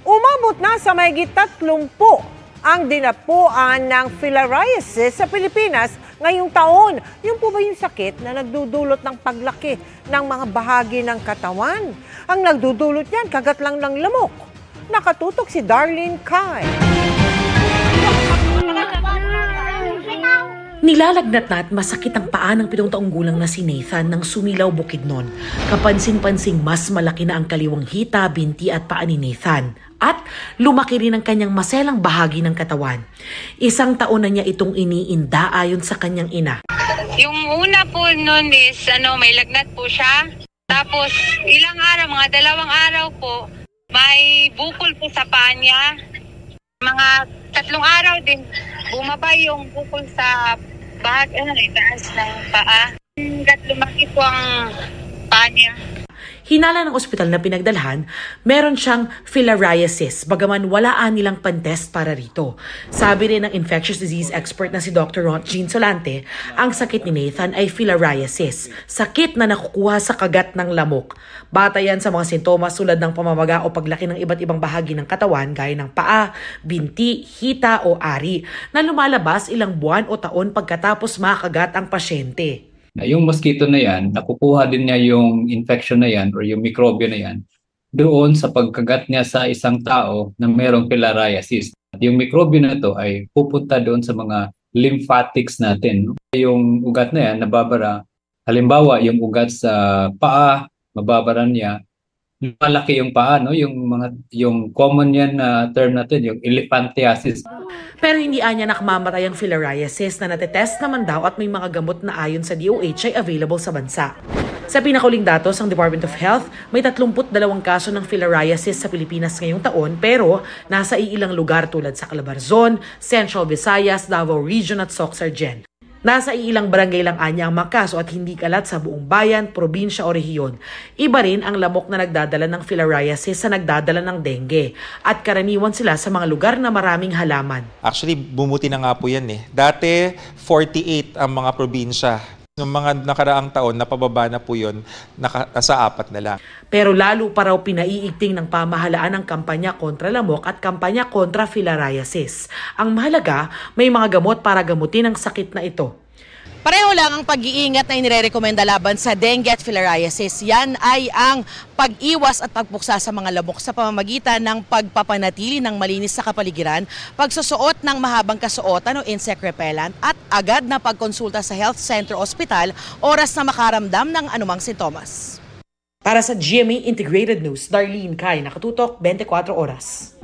Umabot na sa mahigit 30 ang dinapuan ng filariasis sa Pilipinas ngayong taon. Yun po ba yung sakit na nagdudulot ng paglaki ng mga bahagi ng katawan? Ang nagdudulot yan, kagat lang ng lamok. Nakatutok si Darlene Kai. Nilalagnat na at masakit ang paa ng 7 taong gulang na si Nathan nang sumilaw Bukidnon. Kapansin-pansing mas malaki na ang kaliwang hita, binti at paa ni Nathan. At lumaki rin ang kanyang maselang bahagi ng katawan. 1 taon na niya itong iniinda ayon sa kanyang ina. Yung una po noon is may lagnat po siya. Tapos ilang araw, mga 2 araw po, may bukol po sa paa niya. Mga 3 araw din, bumabay yung bukol sa taas ng paa. Hanggat lumaki po ang paa niya. Hinala ng ospital na pinagdalhan, meron siyang filariasis, bagaman walaan nilang pantest para rito. Sabi rin ng infectious disease expert na si Dr. Jean Solante, ang sakit ni Nathan ay filariasis, sakit na nakukuha sa kagat ng lamok. Batayan sa mga sintomas tulad ng pamamaga o paglaki ng iba't ibang bahagi ng katawan gaya ng paa, binti, hita o ari, na lumalabas ilang buwan o taon pagkatapos makagat ang pasyente. Yung mosquito na yan, nakukuha din niya yung infection na yan or yung mikrobyo na yan doon sa pagkagat niya sa isang tao na mayroong filariasis. Yung mikrobyo na to ay pupunta doon sa mga lymphatics natin. Yung ugat na yan, nababara. Halimbawa, yung ugat sa paa, mababara niya. Malaki yung paa, no? Yung common yan na term natin, yung elephantiasis. Pero hindi anya nakamamatay ang filariasis na natetest naman daw at may mga gamot na ayon sa DOH ay available sa bansa. Sa pinakuling datos ng Department of Health, may 32 kaso ng filariasis sa Pilipinas ngayong taon pero nasa iilang lugar tulad sa Calabarzon, Central Visayas, Davao Region at Soxargen. Nasa ilang barangay lang anya ang mga kaso at hindi kalat sa buong bayan, probinsya o rehiyon. Iba rin ang lamok na nagdadala ng filariasis sa nagdadala ng dengue at karaniwan sila sa mga lugar na maraming halaman. Actually, bumuti na nga po yan eh. Dati, 48 ang mga probinsya. Noong mga nakaraang taon, napababa na po yun, nasa 4 na lang. Pero lalo pa raw pinaiigting ng pamahalaan ang kampanya kontra lamok at kampanya kontra filariasis. Ang mahalaga, may mga gamot para gamutin ang sakit na ito. Pareho lang ang pag-iingat na inirekomenda laban sa dengue at filariasis. Yan ay ang pag-iwas at pagpuksa sa mga lamok sa pamamagitan ng pagpapanatili ng malinis sa kapaligiran, pagsusuot ng mahabang kasuotan o insect repellent at agad na pagkonsulta sa health center o ospital oras na makaramdam ng anumang sintomas. Para sa GMA Integrated News, Darlene Kai, nakatutok 24 oras.